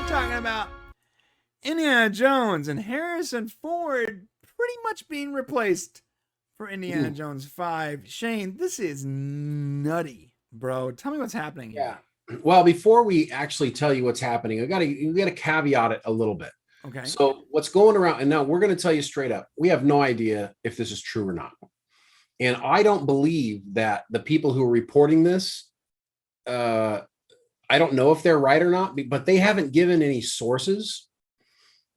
We're talking about Indiana Jones and Harrison Ford pretty much being replaced for Indiana Jones 5. Shane, this is nutty, bro. Tell me what's happening here. Yeah. Well, before we actually tell you what's happening, we got to caveat it a little bit. Okay. So what's going around, and now we're going to tell you straight up, we have no idea if this is true or not. And I don't believe that the people who are reporting this, I don't know if they're right or not, but they haven't given any sources.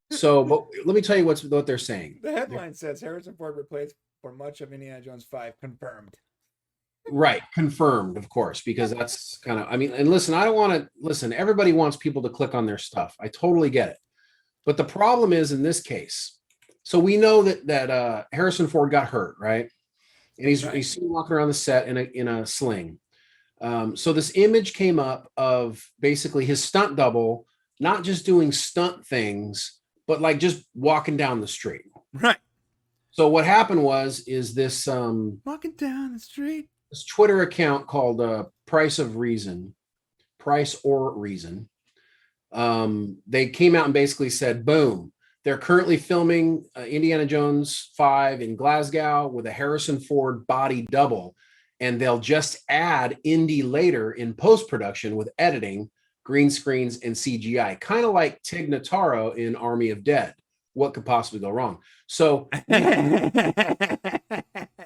So, but let me tell you what they're saying. The headline says Harrison Ford replaced for much of Indiana Jones 5, confirmed. Right, confirmed, of course, because that's kind of, I mean, and listen, I don't want to, listen, everybody wants people to click on their stuff. I totally get it. But the problem is in this case, so we know that Harrison Ford got hurt, right? And he's seen walking around the set in a sling. So this image came up of basically his stunt double, not just doing stunt things, but like just walking down the street. Right. So what happened is this walking down the street. This Twitter account called Price or Reason. They came out and basically said, boom, they're currently filming Indiana Jones 5 in Glasgow with a Harrison Ford body double, and they'll just add Indy later in post-production with editing, green screens, and CGI, kind of like Tig Notaro in Army of Dead. What could possibly go wrong? So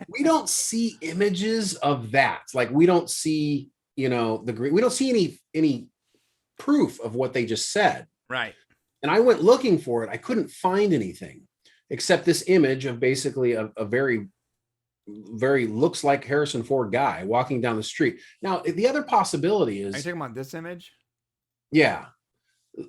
we don't see images of that. Like we don't see, we don't see any proof of what they just said. Right. And I went looking for it. I couldn't find anything except this image of basically a very, very looks like Harrison Ford guy walking down the street. Now, the other possibility is... Are you talking about this image? Yeah.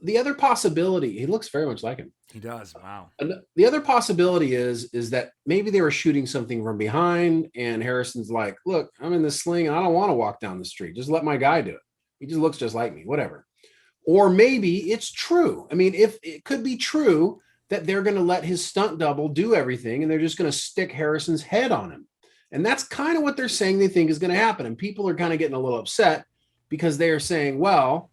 The other possibility, he looks very much like him. He does. Wow. And the other possibility is that maybe they were shooting something from behind and Harrison's like, look, I'm in this sling and I don't want to walk down the street. Just let my guy do it. He just looks just like me, whatever. Or maybe it's true. I mean, if it could be true that they're going to let his stunt double do everything and they're just going to stick Harrison's head on him. And that's kind of what they're saying they think is going to happen. And people are kind of getting a little upset because they are saying, well,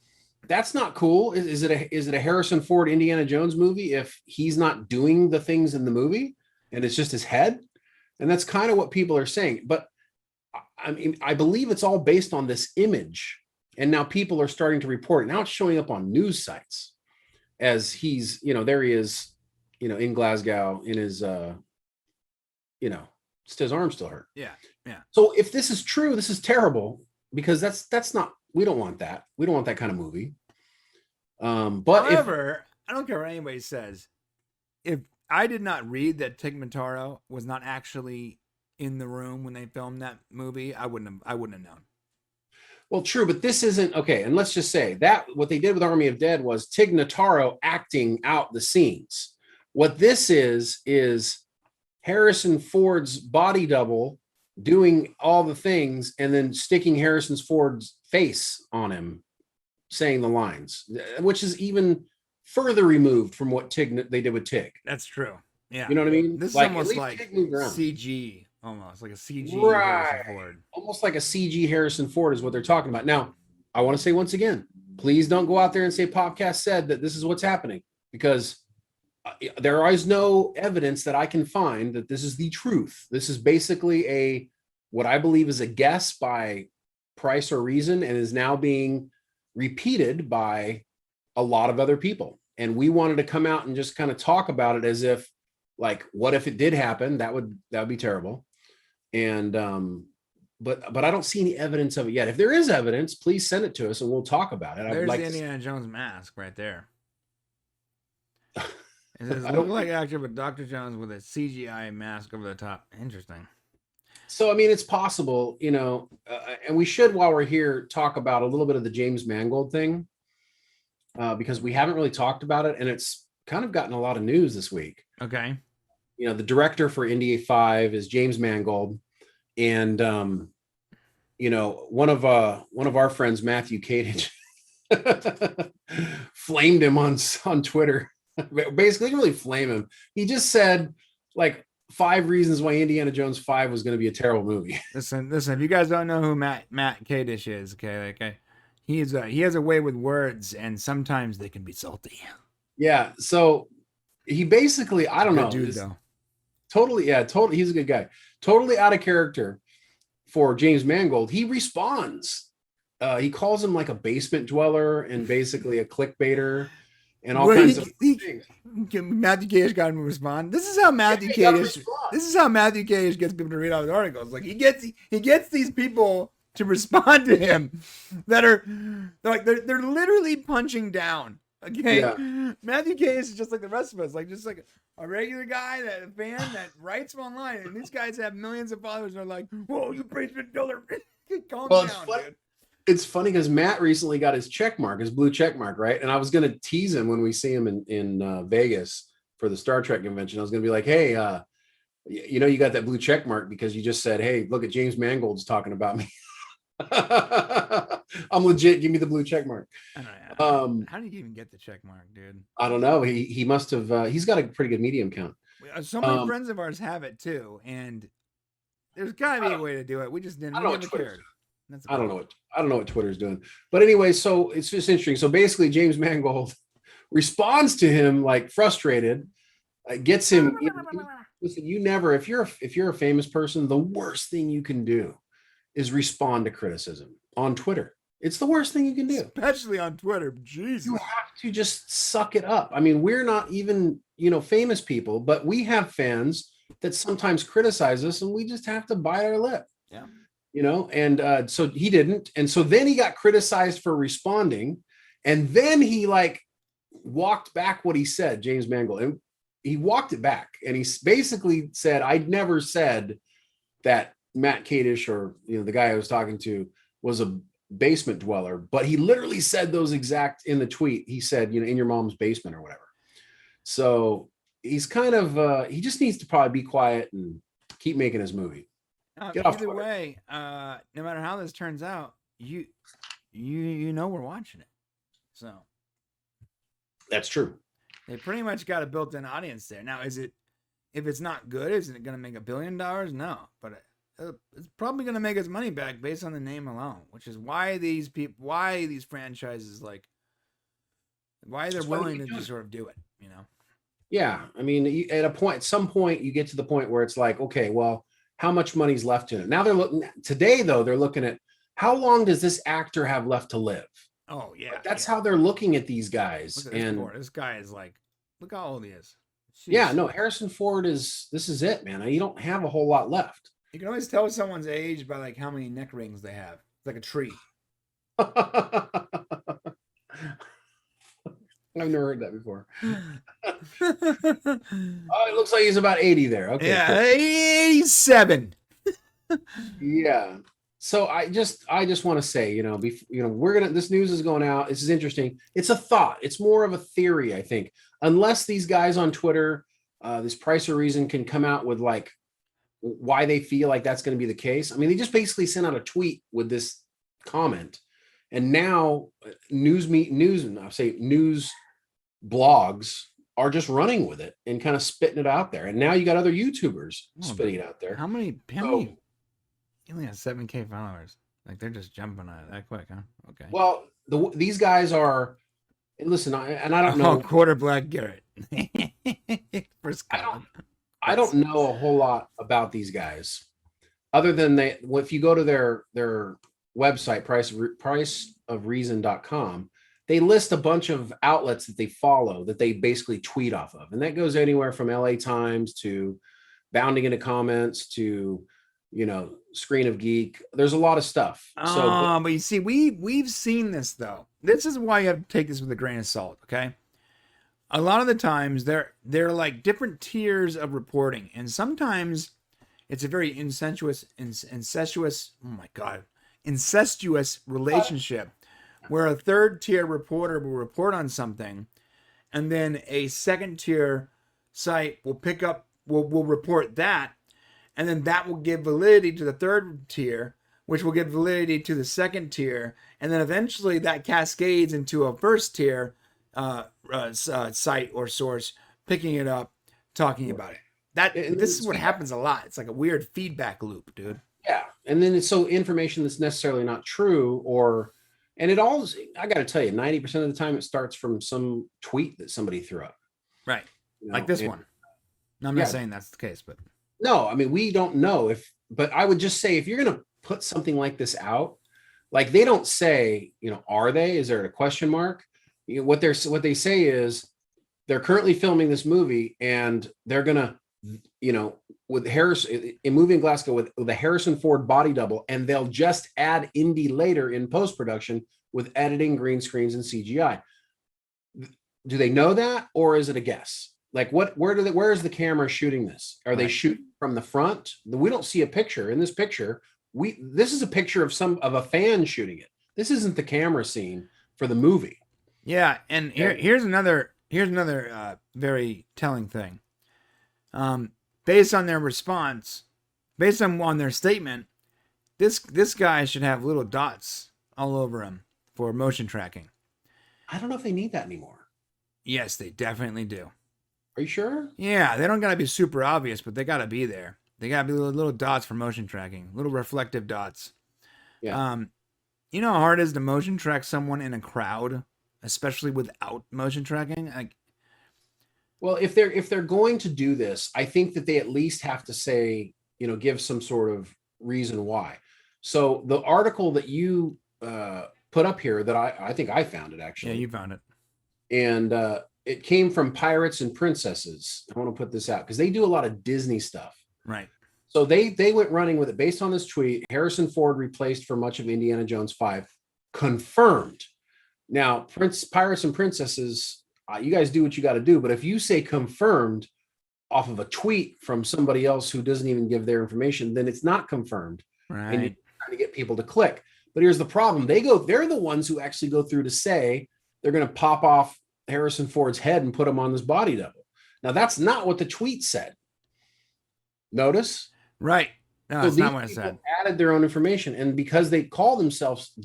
that's not cool. Is it a Harrison Ford Indiana Jones movie if he's not doing the things in the movie and it's just his head? And that's kind of what people are saying. But I mean, I believe it's all based on this image. And now people are starting to report it. Now it's showing up on news sites as he's, there he is, in Glasgow in his, his arm's still hurt. Yeah. Yeah. So if this is true, this is terrible because that's not, we don't want that. We don't want that kind of movie. But however, I don't care what anybody says. If I did not read that Tig Notaro was not actually in the room when they filmed that movie, I wouldn't have known. Well, true, but this isn't okay. And let's just say that what they did with Army of Dead was Tig Notaro acting out the scenes. What this is Harrison Ford's body double doing all the things and then sticking Harrison Ford's face on him, saying the lines, which is even further removed from what they did with Tig. That's true. Yeah. You know what I mean? This is almost like CG. Almost like a CG right. Harrison Ford. Almost like a CG Harrison Ford is what they're talking about. Now, I want to say once again, please don't go out there and say Popcast said that this is what's happening, because there is no evidence that I can find that this is the truth. This is basically what I believe is a guess by Price or Reason and is now being repeated by a lot of other people. And we wanted to come out and just kind of talk about it as if, like, what if it did happen? That would be terrible. And but I don't see any evidence of it yet. If there is evidence, please send it to us and we'll talk about it. There's the Indiana Jones mask right there. It says, look like actor, but Dr. Jones with a CGI mask over the top. Interesting. So, I mean, it's possible, and we should, while we're here, talk about a little bit of the James Mangold thing, because we haven't really talked about it, and it's kind of gotten a lot of news this week. Okay. The director for Indy 5 is James Mangold, and one of our friends, Matthew Kadich, flamed him on Twitter. Basically, didn't really flame him. He just said like 5 reasons why Indiana Jones 5 was going to be a terrible movie. Listen. If you guys don't know who Matt Kadich is, okay, he has a way with words, and sometimes they can be salty. Yeah. So he basically, I don't Good know, dude is though. totally, yeah, totally. He's a good guy. Totally out of character for James Mangold. He responds. He calls him like a basement dweller and basically a clickbaiter and all Well, kinds of things. Matthew Cage got him to respond. This is how Matthew Yeah, he got to Cage. respond. This is how Matthew Cage gets people to read all the articles. Like he gets these people to respond to him that are they're literally punching down. Okay, Yeah. Matthew Cage is just like the rest of us, like just like a regular guy, that a fan that writes online, and these guys have millions of followers. And are like, whoa, you basement dollar, calm Well, down, dude. it's funny because Matt recently got his check mark, his blue check mark, right? And I was going to tease him when we see him in Vegas for the Star Trek convention. I was going to be like, hey, you know, you got that blue check mark because you just said, hey, look at James Mangold's talking about me. I'm legit. Give me the blue check mark. I don't know. How did you even get the check mark, dude? I don't know. He must have. He's got a pretty good medium count. So many friends of ours have it too, and there's got to be a way to do it. We just didn't. I don't We know never what cared. I don't know what Twitter's doing. But anyway, so it's just interesting. So basically, James Mangold responds to him like frustrated, gets him. Listen, you never. If you're a famous person, the worst thing you can do is respond to criticism on Twitter. It's the worst thing you can do, especially on Twitter. Jesus, you have to just suck it up. I mean, we're not even famous people, but we have fans that sometimes criticize us, and we just have to bite our lip. Yeah. And so he didn't, and so then he got criticized for responding, and then he like walked back what he said, James Mangold, and he walked it back, and he basically said, "I'd never said that Matt Kadish or the guy I was talking to was a basement dweller," but he literally said those exact in the tweet. He said, in your mom's basement or whatever. So he's kind of he just needs to probably be quiet and keep making his movie. Either way, no matter how this turns out, you know we're watching it. So that's true. They pretty much got a built-in audience there. Now, if it's not good, isn't it going to make $1 billion? No, but it's probably going to make its money back based on the name alone, which is why these franchises why they're willing to just sort of do it, Yeah, I mean, at some point, you get to the point where it's like, okay, well, how much money's left in it? Now they're looking at how long does this actor have left to live? Oh yeah, like that's how they're looking at these guys. Look at this guy is like, look how old he is. Jeez. Yeah, no, Harrison Ford this is it, man. You don't have a whole lot left. You can always tell someone's age by like how many neck rings they have. It's like a tree. I've never heard that before. Oh, it looks like he's about 80 there. Okay. Yeah, cool. 87. Yeah. So I just want to say, this news is going out. This is interesting. It's a thought. It's more of a theory, I think. Unless these guys on Twitter, this Price or Reason, can come out with like why they feel like that's going to be the case. I mean, they just basically sent out a tweet with this comment, and now news blogs are just running with it and kind of spitting it out there. And now you got other YouTubers spitting it out there. How many? You only have 7K followers. Like they're just jumping on it that quick, huh? Okay. Well, these guys are. And listen, I don't know. Quarter Black Garrett. I don't know a whole lot about these guys, other than if you go to their website, priceofreason.com, they list a bunch of outlets that they follow that they basically tweet off of, and that goes anywhere from LA Times to Bounding Into Comments to Screen of Geek. There's a lot of stuff. But you see, we've seen this though. This is why you have to take this with a grain of salt, okay? A lot of the times they're like different tiers of reporting, and sometimes it's a very incestuous relationship where a third tier reporter will report on something, and then a second tier site will will report that. And then that will give validity to the third tier, which will give validity to the second tier. And then eventually that cascades into a first tier site or source picking it up, talking about it. This is what happens a lot. It's like a weird feedback loop, dude. Yeah. And then it's so information that's necessarily not true or, And it all, I got to tell you, 90% of the time it starts from some tweet that somebody threw up. Right. You know, Like this one. I'm not saying that's the case, but. No, I mean, we don't know but I would just say, if you're going to put something like this out, like they don't say, are they, is there a question mark? What they say is they're currently filming this movie and they're going to, with Harrison, a movie in Glasgow with a Harrison Ford body double, and they'll just add Indy later in post-production with editing, green screens, and CGI. Do they know that, or is it a guess? Like where is the camera shooting this? Are they shooting from the front? We don't see a picture. In this picture, this is a picture of a fan shooting it. This isn't the camera scene for the movie. Yeah, and here's another very telling thing. Based on their response, based on their statement, this guy should have little dots all over him for motion tracking. I don't know if they need that anymore. Yes, they definitely do. Are you sure? Yeah, they don't gotta be super obvious, but they gotta be there. They gotta be little dots for motion tracking, little reflective dots. Yeah. You know how hard it is to motion track someone in a crowd, especially without motion tracking? Well, if they're going to do this, I think that they at least have to say, give some sort of reason why. So the article that you put up here that I think I found it actually. Yeah, you found it. And it came from Pirates and Princesses. I want to put this out because they do a lot of Disney stuff. Right. So they went running with it based on this tweet. Harrison Ford replaced for much of Indiana Jones 5. Confirmed. Now, Pirates and Princesses, you guys do what you got to do. But if you say confirmed off of a tweet from somebody else who doesn't even give their information, then it's not confirmed. Right. And you're trying to get people to click. But here's the problem. They're the ones who actually go through to say they're going to pop off Harrison Ford's head and put him on this body double. Now, that's not what the tweet said. Notice? Right. No, that's not what it said. Added their own information. And because they call themselves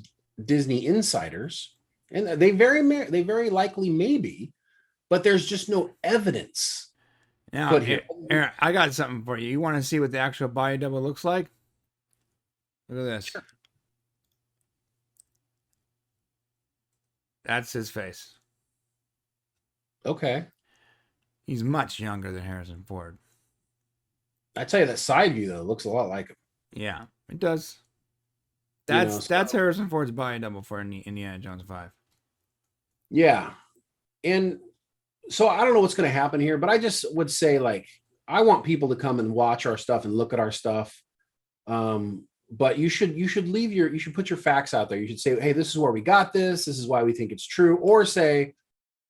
Disney insiders, and they very likely may be, but there's just no evidence. Now, here, I got something for you. You want to see what the actual body double looks like? Look at this. Sure. That's his face. Okay. He's much younger than Harrison Ford. I tell you, that side view though looks a lot like him. Yeah, it does. That's Harrison Ford's body double for Indiana Jones 5. Yeah, and so I don't know what's going to happen here, but I just would say, like, I want people to come and watch our stuff and look at our stuff. But you should put your facts out there. You should say, hey, this is where we got this. This is why we think it's true. Or say,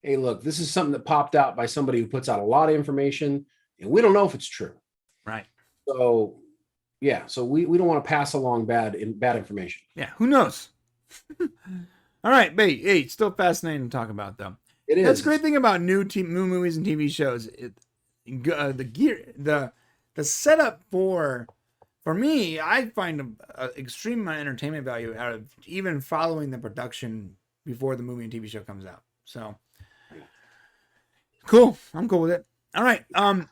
hey, look, this is something that popped out by somebody who puts out a lot of information, and we don't know if it's true. Right. So, yeah. So we don't want to pass along bad information. Yeah. Who knows? All right. Hey, it's still fascinating to talk about, though. It is. That's the great thing about new movies and TV shows. The setup for me, I find an extreme amount of entertainment value out of even following the production before the movie and TV show comes out. So cool. I'm cool with it. All right.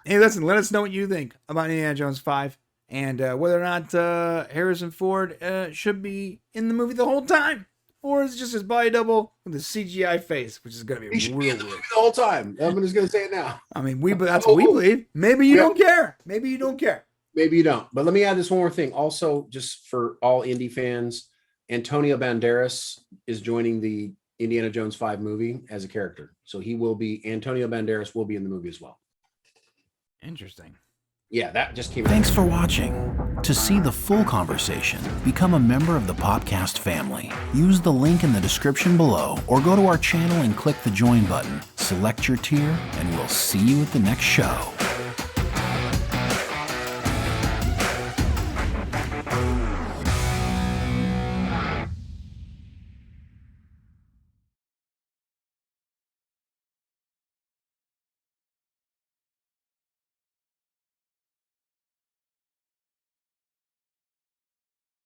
Hey, listen, let us know what you think about Indiana Jones 5 and whether or not Harrison Ford should be in the movie the whole time, or is it just his body double with a CGI face, which is going to be real weird. The whole time. I'm just going to say it now. I mean, that's what we believe. Maybe you don't care. Maybe you don't care. Maybe you don't. But let me add this one more thing. Also, just for all indie fans, Antonio Banderas is joining the Indiana Jones 5 movie as a character. So Antonio Banderas will be in the movie as well. Interesting. Yeah, that just came out. Thanks for watching. To see the full conversation, become a member of the Popcast family. Use the link in the description below or go to our channel and click the join button. Select your tier and we'll see you at the next show.